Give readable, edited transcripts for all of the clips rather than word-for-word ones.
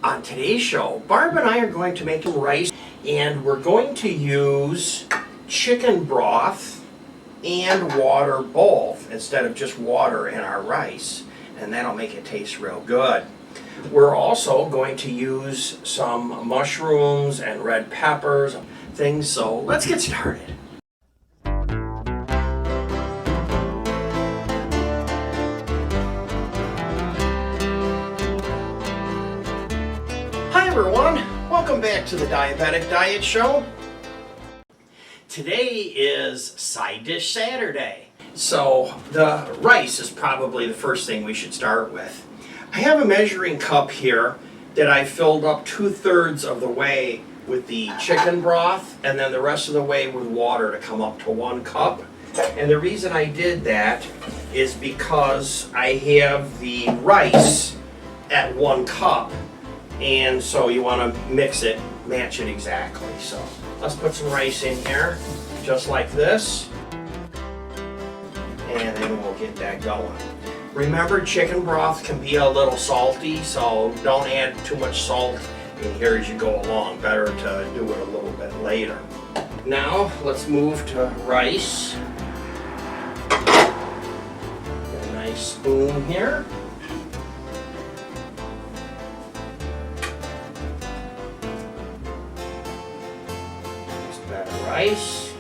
On today's show, Barb and I are going to make rice, and we're going to use chicken broth and water both instead of just water in our rice, and that'll make it taste real good. We're also going to use some mushrooms and red peppers, things, so let's get started. Hi everyone, welcome back to the Diabetic Diet Show. Today is Side Dish Saturday, so the rice is probably the first thing we should start with. I have a measuring cup here that I filled up 2/3 of the way with the chicken broth and then the rest of the way with water to come up to 1 cup. And the reason I did that is because I have the rice at 1 cup, and so you want to mix it, match it exactly. So let's put some rice in here, just like this, and then we'll get that going. Remember, chicken broth can be a little salty, so don't add too much salt in here as you go along. Better to do it a little bit later. Now let's move to rice. Get a nice spoon here. Rice,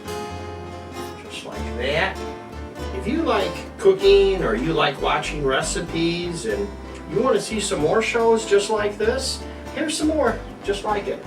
just like that. If you like cooking or you like watching recipes and you want to see some more shows just like this, here's some more just like it.